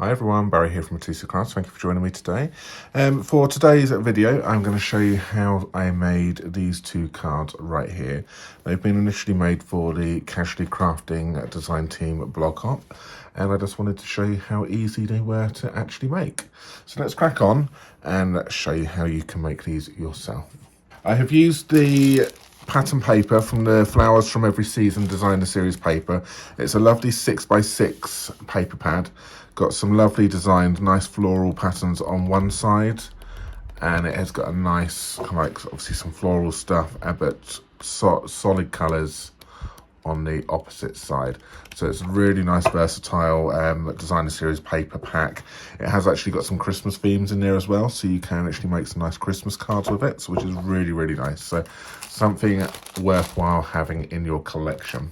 Hi everyone, Barry here from Mitosu. Thank you for joining me today. For today's video, I'm going to show you how I made these two cards right here. They've been initially made for the Casually Crafting Design Team blog hop, and I just wanted to show you how easy they were to actually make. So let's crack on and show you how you can make these yourself. I have used the pattern paper from the Flowers from Every Season Designer Series paper. It's a lovely 6x6 paper pad. Got some lovely designed, nice floral patterns on one side, and it has got a nice, kind of like obviously some floral stuff, but solid colours on the opposite side. So it's a really nice versatile designer series paper pack. It has actually got some Christmas themes in there as well, so you can actually make some nice Christmas cards with it, which is really, really nice. So something worthwhile having in your collection.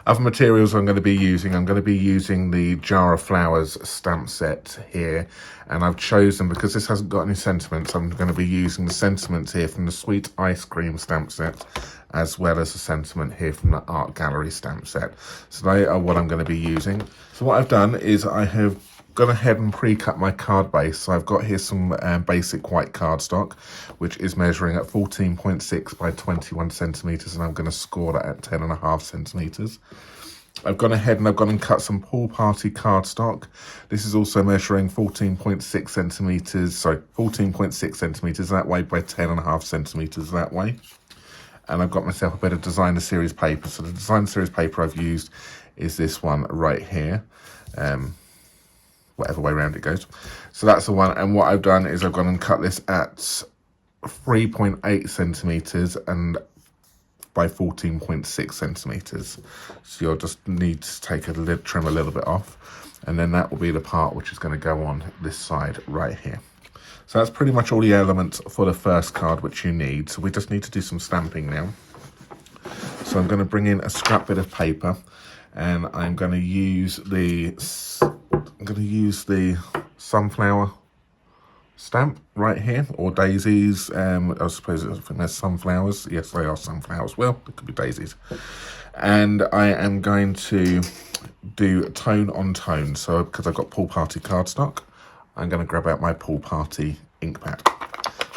Other materials I'm going to be using the Jar of Flowers stamp set here, and I've chosen, because this hasn't got any sentiments, I'm going to be using the sentiments here from the Sweet Ice Cream stamp set, as well as the sentiment here from the Art Gallery stamp set. So they are what I'm going to be using. So what I've done is I have gone ahead and pre-cut my card base. So I've got here some basic white cardstock, which is measuring at 14.6 by 21 centimeters, and I'm going to score that at 10.5 centimeters. I've gone ahead and I've gone and cut some Pool Party cardstock. This is also measuring 14.6 centimeters, sorry, 14.6 centimeters that way by 10.5 centimeters that way. And I've got myself a bit of Designer Series paper. So the Designer Series paper I've used is this one right here. Whatever way around it goes. So that's the one, and what I've done is I've gone and cut this at 3.8 centimeters and by 14.6 centimeters. So you'll just need to take trim a little bit off, and then that will be the part which is going to go on this side right here. So that's pretty much all the elements for the first card which you need. So we just need to do some stamping now. So I'm going to bring in a scrap bit of paper, and I'm going to use the sunflower stamp right here, or daisies. I suppose I think there's sunflowers. Yes, they are sunflowers. Well, they could be daisies. And I am going to do tone on tone. So because I've got Pool Party cardstock, I'm going to grab out my Pool Party ink pad.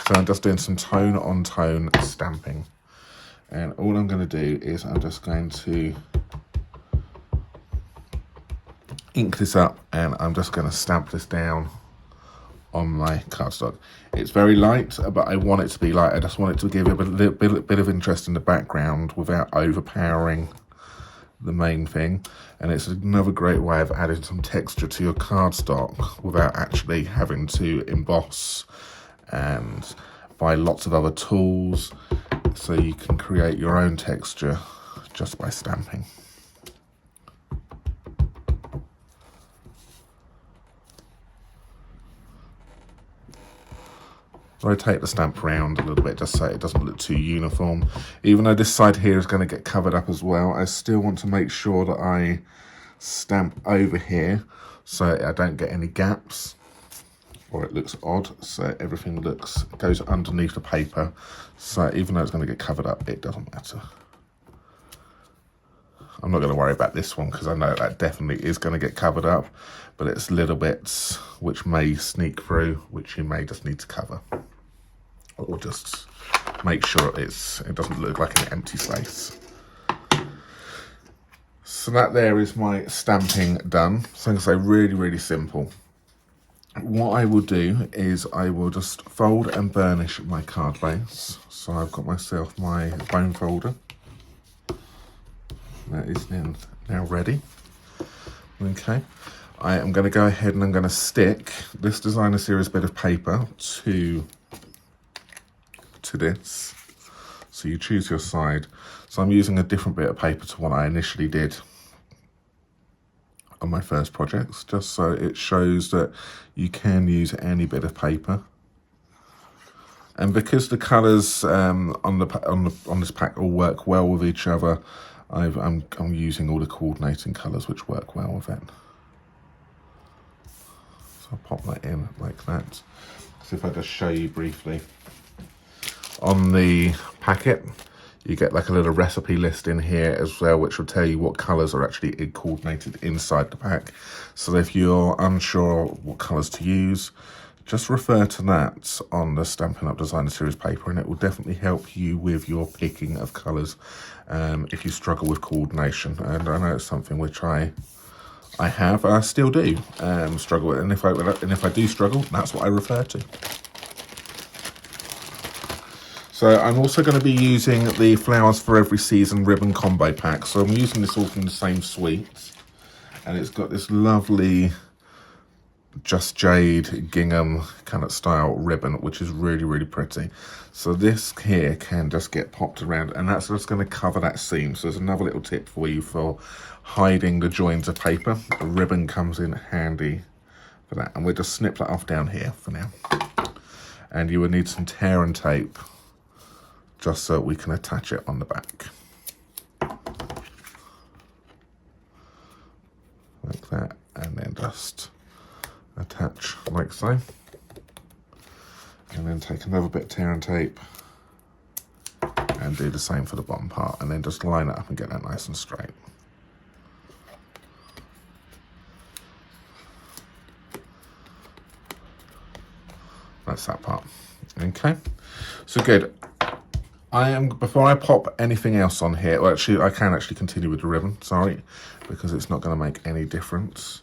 So I'm just doing some tone on tone stamping. And all I'm going to do is I'm just going to ink this up, and I'm just going to stamp this down on my cardstock. It's very light, but I want it to be light. I just want it to give it a bit of interest in the background without overpowering the main thing. And it's another great way of adding some texture to your cardstock without actually having to emboss and buy lots of other tools. So you can create your own texture just by stamping. Rotate the stamp around a little bit just so it doesn't look too uniform. Even though this side here is going to get covered up as well, I still want to make sure that I stamp over here so I don't get any gaps or it looks odd. So everything goes underneath the paper. So even though it's going to get covered up, it doesn't matter. I'm not going to worry about this one because I know that definitely is going to get covered up, but it's little bits which may sneak through, which you may just need to cover. Or just make sure it doesn't look like an empty space. So that there is my stamping done. So I'm going to say really, really simple. What I will do is I will just fold and burnish my card base. So I've got myself my bone folder. That is now ready. Okay. I am going to go ahead and I'm going to stick this Designer Series bit of paper to this. So you choose your side. So I'm using a different bit of paper to what I initially did on my first projects, just so it shows that you can use any bit of paper. And because the colours on this pack all work well with each other, I'm using all the coordinating colours which work well with it. So I'll pop that in like that. So if I just show you briefly, on the packet You get like a little recipe list in here as well, which will tell you what colours are actually coordinated inside the pack. So if you're unsure what colours to use, just refer to that on the Stampin' Up! Designer Series paper, and it will definitely help you with your picking of colours if you struggle with coordination. And I know it's something which I still do struggle with, and if I do struggle, that's what I refer to. So I'm also going to be using the Flowers for Every Season ribbon combo pack. So I'm using this all from the same suite, and it's got this lovely Just Jade gingham kind of style ribbon, which is really, really pretty. So this here can just get popped around, and that's just going to cover that seam. So there's another little tip for you for hiding the joins of paper. The ribbon comes in handy for that, and we'll just snip that off down here for now. And you will need some tear and tape just so we can attach it on the back. Like that, and then just attach like so. And then take another bit of tear and tape and do the same for the bottom part, and then just line it up and get that nice and straight. That's that part. Okay, so good. Before I pop anything else on here, well, actually, I can actually continue with the ribbon, sorry, because it's not going to make any difference.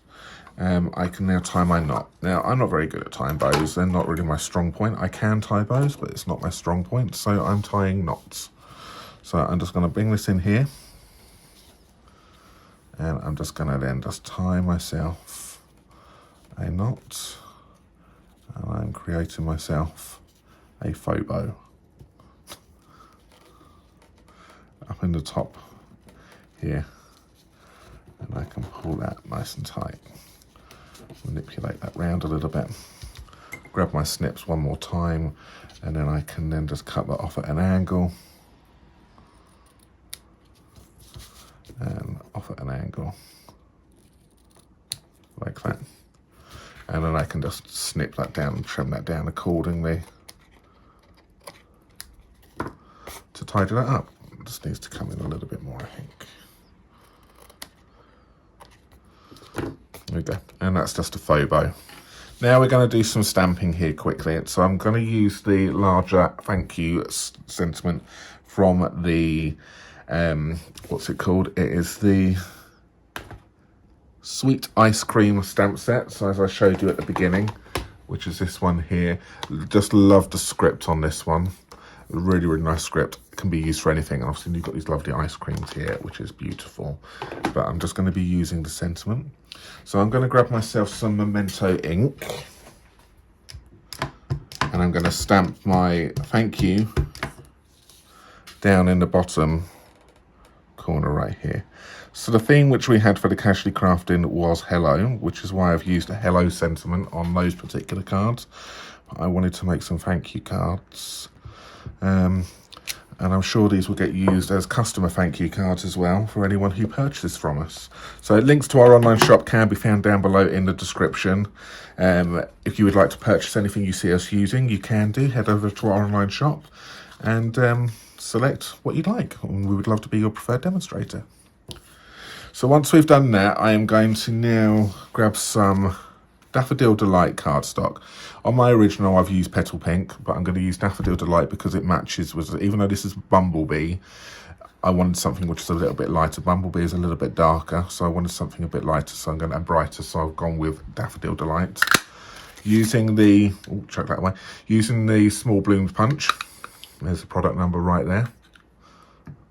I can now tie my knot. Now, I'm not very good at tying bows. They're not really my strong point. I can tie bows, but it's not my strong point, so I'm tying knots. So I'm just going to bring this in here, and I'm just going to then just tie myself a knot, and I'm creating myself a faux bow up in the top here, and I can pull that nice and tight. Manipulate that round a little bit, grab my snips one more time, and then I can then just cut that off at an angle and off at an angle like that, and then I can just snip that down and trim that down accordingly to tidy that up. It just needs to come in a little bit more, I think. There we go, and that's just a faux bow. Now we're going to do some stamping here quickly. So I'm going to use the larger thank you sentiment from the, what's it called? It is the Sweet Ice Cream stamp set. So as I showed you at the beginning, which is this one here. Just love the script on this one. Really, really nice script. It can be used for anything. Obviously, you've got these lovely ice creams here, which is beautiful. But I'm just going to be using the sentiment. So I'm going to grab myself some Memento ink, and I'm going to stamp my thank you down in the bottom corner right here. So the theme which we had for the Casually Crafting was hello, which is why I've used a hello sentiment on those particular cards. But I wanted to make some thank you cards. And I'm sure these will get used as customer thank you cards as well for anyone who purchases from us. So links to our online shop can be found down below in the description. If you would like to purchase anything you see us using, you can do. Head over to our online shop and select what you'd like. And we would love to be your preferred demonstrator. So once we've done that, I am going to now grab some Daffodil Delight cardstock. On my original, I've used Petal Pink, but I'm going to use Daffodil Delight because it matches with, even though this is Bumblebee, I wanted something which is a little bit lighter. Bumblebee is a little bit darker, so I wanted something a bit lighter, so I'm going to add brighter, so I've gone with Daffodil Delight. Using the, check that away, using the Small Blooms Punch, there's the product number right there.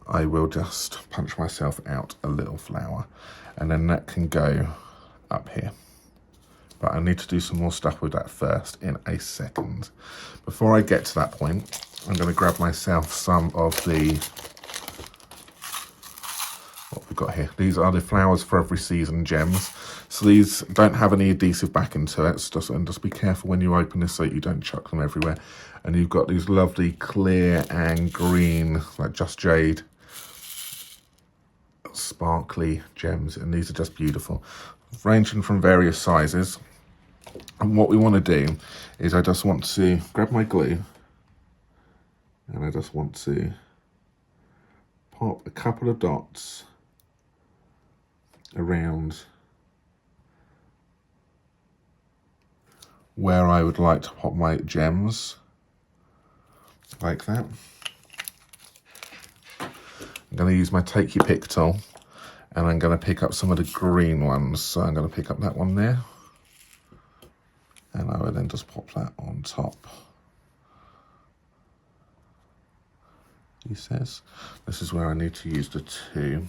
I will just punch myself out a little flower, and then that can go up here. But I need to do some more stuff with that first in a second. Before I get to that point, I'm going to grab myself some of the, what we've got here. These are the Flowers for Every Season gems. So these don't have any adhesive backing to it. And just be careful when you open this so you don't chuck them everywhere. And you've got these lovely clear and green, like Just Jade, sparkly gems. And these are just beautiful, ranging from various sizes. And what we want to do is I just want to grab my glue, and I just want to pop a couple of dots around where I would like to pop my gems, like that. I'm going to use my Take Your Pick tool, and I'm going to pick up some of the green ones. So I'm going to pick up that one there, and I will then just pop that on top. He says, this is where I need to use the 2.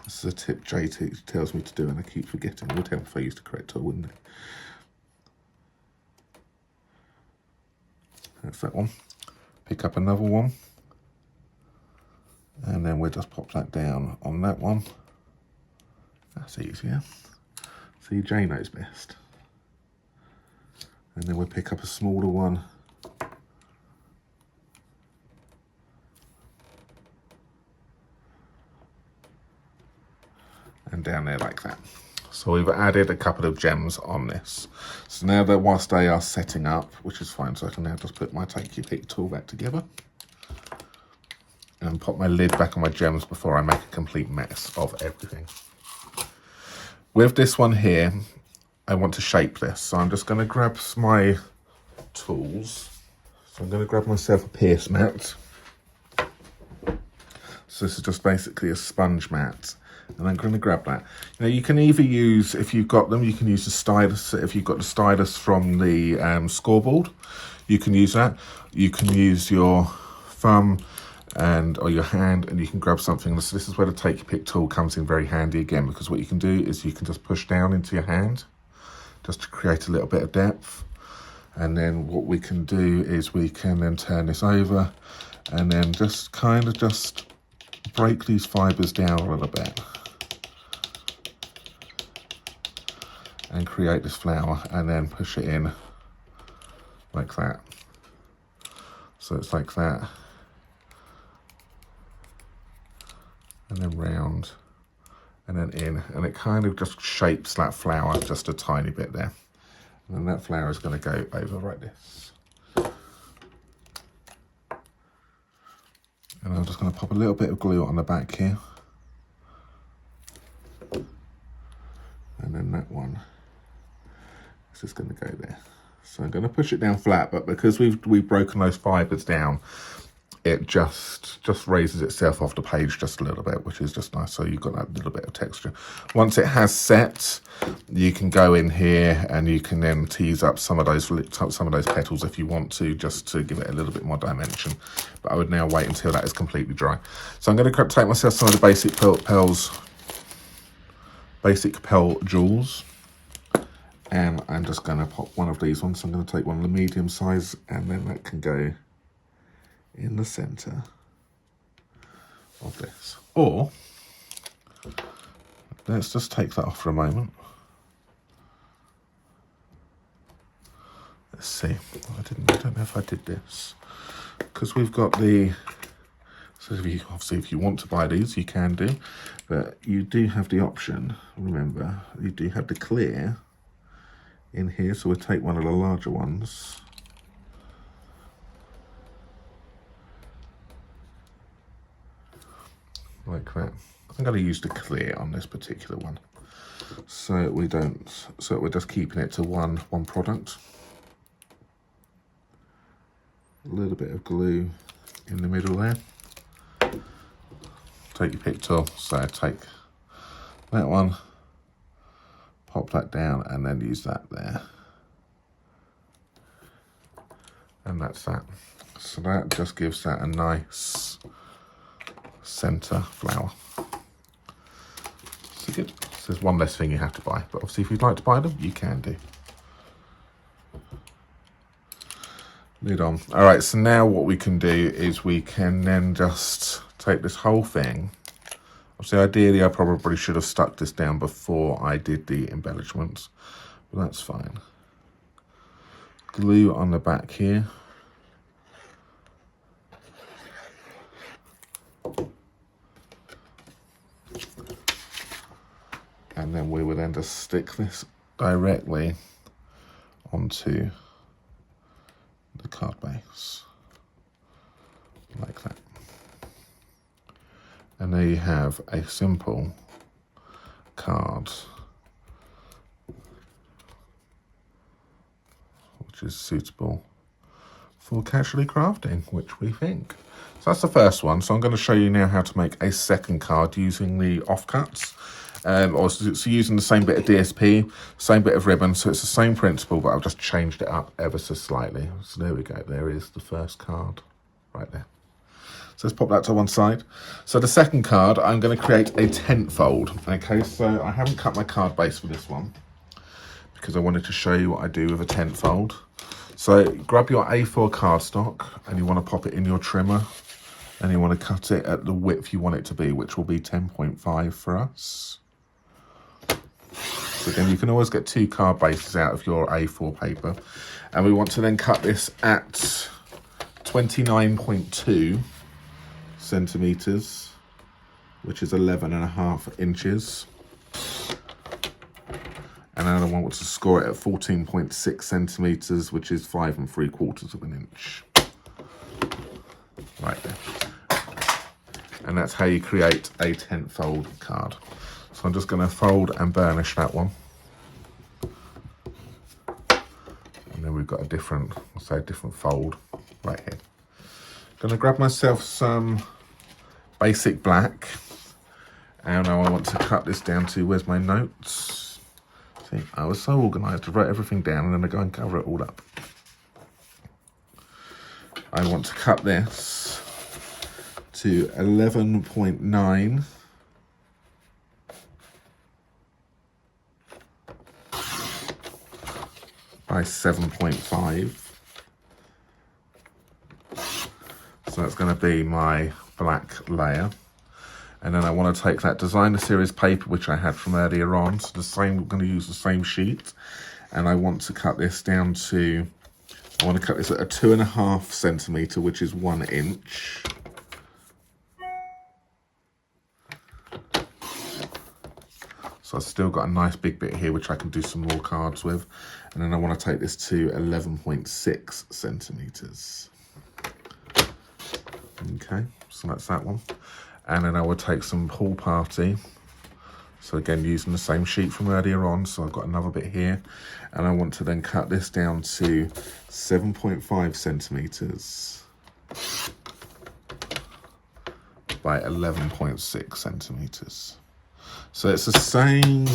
This is a tip JT tells me to do, and I keep forgetting. It would help if I used the correct tool, wouldn't it? That's that one. Pick up another one, and then we'll just pop that down on that one. That's easier. See, Jay knows best. And then we'll pick up a smaller one. And down there like that. So we've added a couple of gems on this. So now that whilst they are setting up, which is fine, so I can now just put my Take Your Pick tool back together and pop my lid back on my gems before I make a complete mess of everything. With this one here, I want to shape this. So I'm just going to grab my tools. So I'm going to grab myself a pierce mat. So this is just basically a sponge mat. And I'm going to grab that. Now you can either use, if you've got them, you can use the stylus. If you've got the stylus from the scoreboard, you can use that. You can use your thumb or your hand, and you can grab something. So this is where the Take Your Pick tool comes in very handy again, because what you can do is you can just push down into your hand just to create a little bit of depth. And then what we can do is we can then turn this over and then just kind of just break these fibers down a little bit and create this flower, and then push it in like that. So it's like that, and then round, and then in, and it kind of just shapes that flower just a tiny bit there. And then that flower is going to go over like this. And I'm just going to pop a little bit of glue on the back here. And then that one is just going to go there. So I'm going to push it down flat, but because we've broken those fibers down, it just raises itself off the page just a little bit, which is just nice. So you've got that little bit of texture. Once it has set, you can go in here and you can then tease up some of those petals if you want to, just to give it a little bit more dimension. But I would now wait until that is completely dry. So I'm going to take myself some of the basic pearl jewels, and I'm just going to pop one of these ones. So I'm going to take one of the medium size, and then that can go in the center of this. Or let's just take that off for a moment. Let's see. I don't know if I did this, because we've got the, so obviously if you want to buy these, you can do, but you do have the option, remember, you do have the clear in here. So we'll take one of the larger ones, like that. I'm going to use the clear on this particular one, so we're just keeping it to one product. A little bit of glue in the middle there. Take your pick tool, so take that one, pop that down, and then use that there. And that's that. So that just gives that a nice center flower. So good. So there's one less thing you have to buy, but obviously if you'd like to buy them, you can do. Lid on. All right, so now what we can do is we can then just take this whole thing. Obviously, ideally, I probably should have stuck this down before I did the embellishments, but that's fine. Glue on the back here. And then we will then just stick this directly onto the card base, like that. And there you have a simple card, which is suitable for casually crafting, which we think. So that's the first one. So I'm going to show you now how to make a second card using the offcuts. So using the same bit of DSP, same bit of ribbon, so it's the same principle, but I've just changed it up ever so slightly. So there we go, there is the first card right there. So let's pop that to one side. So the second card, I'm going to create a tent fold. Okay, so I haven't cut my card base for this one because I wanted to show you what I do with a tent fold. So grab your A4 cardstock and you want to pop it in your trimmer and you want to cut it at the width you want it to be, which will be 10.5 for us. So again, you can always get 2 card bases out of your A4 paper. And we want to then cut this at 29.2 centimeters, which is 11.5 inches. And then I want to score it at 14.6 centimeters, which is 5 3/4 of an inch. Right there. And that's how you create a tent fold card. So I'm just going to fold and burnish that one. And then we've got a different, I'll say a different fold right here. Going to grab myself some basic black. And now I want to cut this down to, where's my notes? See, I was so organised to write everything down and then I go and cover it all up. I want to cut this to 11.9 by 7.5. So that's going to be my black layer. And then I want to take that designer series paper, which I had from earlier on. So the same, we're going to use the same sheet. And I want to cut this down to, I want to cut this at a 2.5 centimeter, which is 1 inch. So I've still got a nice big bit here, which I can do some more cards with. And then I want to take this to 11.6 centimeters. Okay, so that's that one. And then I will take some pool party. So again, using the same sheet from earlier on. So I've got another bit here. And I want to then cut this down to 7.5 centimeters by 11.6 centimeters. So it's the same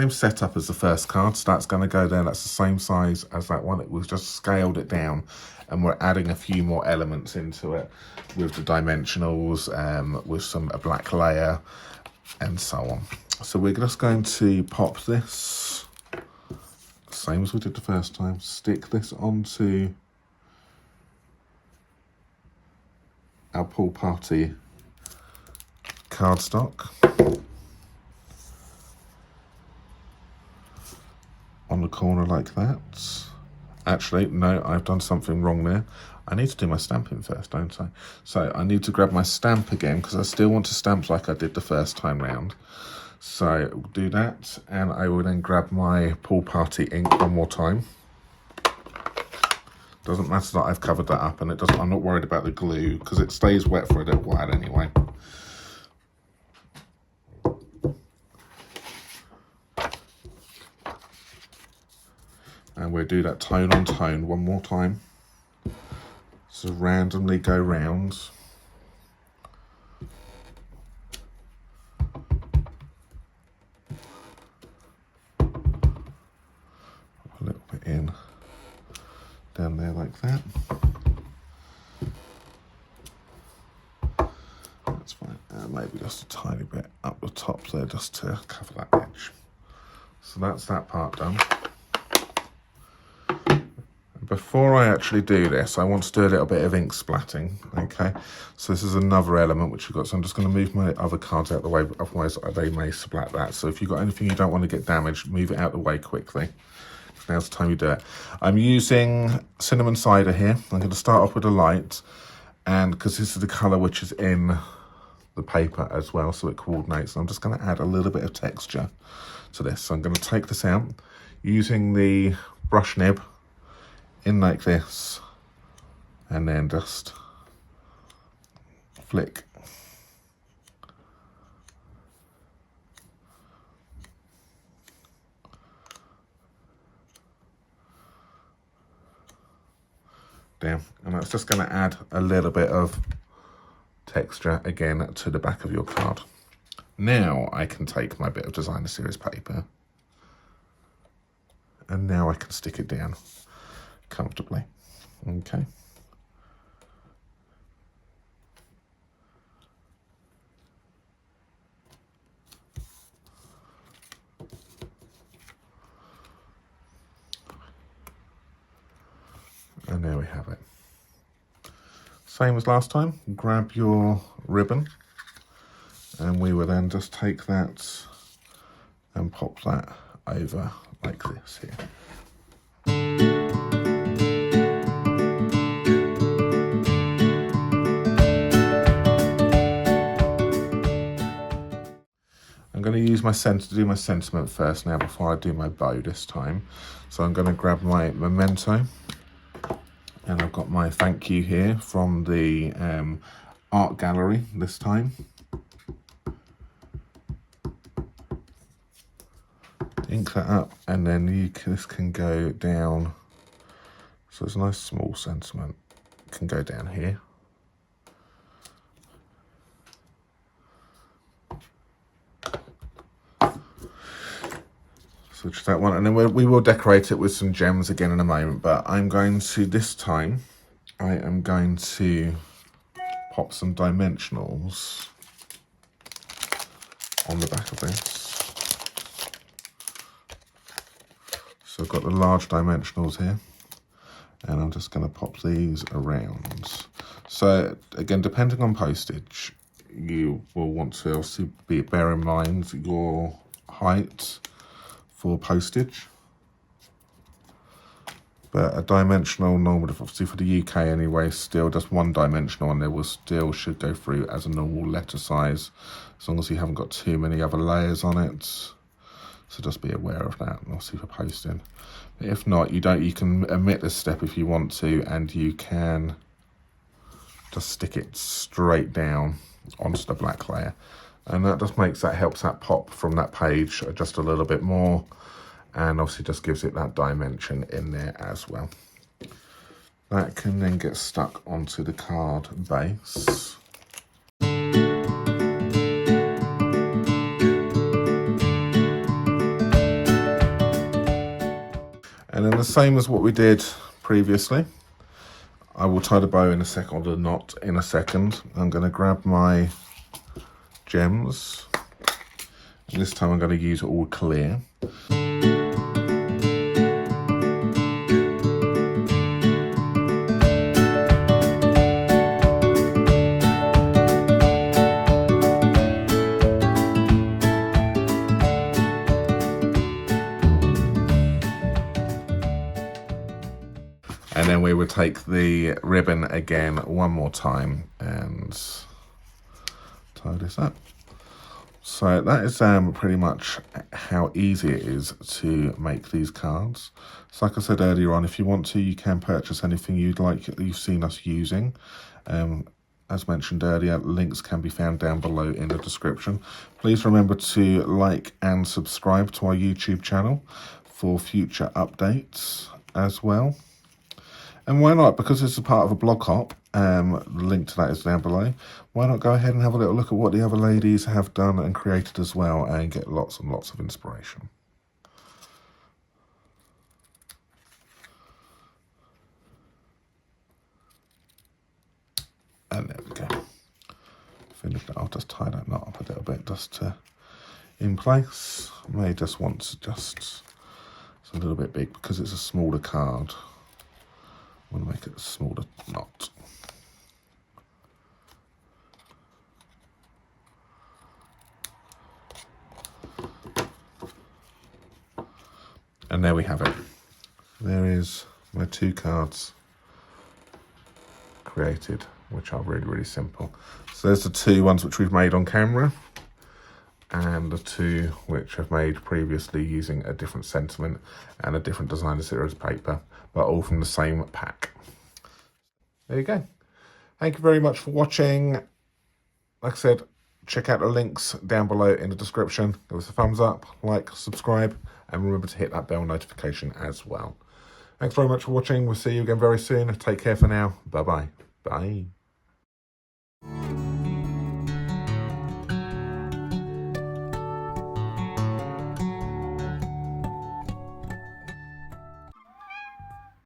setup as the first card. So that's going to go there. That's the same size as that one. We've just scaled it down and we're adding a few more elements into it with the dimensionals, with a black layer and so on. So we're just going to pop this, same as we did the first time, stick this onto our pool party cardstock on the corner like that. Actually, no, I've done something wrong there. I need to do my stamping first, don't I? So I need to grab my stamp again because I still want to stamp like I did the first time round. So we'll do that, and I will then grab my pool party ink one more time. Doesn't matter that I've covered that up, and it doesn't. I'm not worried about the glue because it stays wet for a little while anyway. And we'll do that tone on tone one more time. So randomly go round. A little bit in down there like that. That's fine. And maybe just a tiny bit up the top there just to cover that edge. So that's that part done. Before I actually do this, I want to do a little bit of ink splatting, okay? So this is another element which we've got. So I'm just going to move my other cards out of the way, otherwise they may splat that. So if you've got anything you don't want to get damaged, move it out of the way quickly. Now's the time you do it. I'm using cinnamon cider here. I'm going to start off with a light, and because this is the colour which is in the paper as well, so it coordinates. I'm just going to add a little bit of texture to this. So I'm going to take this out using the brush nib in like this, and then just flick down, and that's just going to add a little bit of texture again to the back of your card. Now I can take my bit of designer series paper, and now I can stick it down comfortably. Okay. And there we have it. Same as last time, grab your ribbon, and we will then just take that and pop that over like this here. I'm going to use my to do my sentiment first now before I do my bow this time. So I'm going to grab my memento, and I've got my thank you here from the art gallery this time. Ink that up, and then this can go down. So it's a nice small sentiment. It can go down here. So just that one, and then we will decorate it with some gems again in a moment, but I'm going to, this time, I am going to pop some dimensionals on the back of this. So I've got the large dimensionals here, and I'm just going to pop these around. So again, depending on postage, you will want to also bear in mind your height for postage. But a dimensional, normally, obviously for the UK anyway, still just one dimensional, and they will still should go through as a normal letter size, as long as you haven't got too many other layers on it. So just be aware of that, obviously for posting. But if not, you can omit this step if you want to, and you can just stick it straight down onto the black layer. And that just helps that pop from that page just a little bit more, and obviously just gives it that dimension in there as well. That can then get stuck onto the card base. And then the same as what we did previously, I will tie the bow in a second, or the knot in a second. I'm going to grab my gems, and this time I'm going to use all clear. And then we would take the ribbon again one more time and tie this up. So that is pretty much how easy it is to make these cards. So like I said earlier on, if you want to, you can purchase anything you've seen us using. As mentioned earlier, links can be found down below in the description. Please remember to like and subscribe to our YouTube channel for future updates as well. And why not, because this is part of a blog hop, the link to that is down below, why not go ahead and have a little look at what the other ladies have done and created as well, and get lots and lots of inspiration. And there we go. Finished it. I'll just tie that knot up a little bit just in place. I may just want to it's a little bit big because it's a smaller card. I want to make it a smaller knot. And there we have it. There is my two cards created, which are really, really simple. So there's the two ones which we've made on camera, and the two which I've made previously using a different sentiment and a different designer series paper, but all from the same pack. There you go. Thank you very much for watching. Like I said, check out the links down below in the description. Give us a thumbs up, like, subscribe, and remember to hit that bell notification as well. Thanks very much for watching. We'll see you again very soon. Take care for now. Bye-bye. Bye.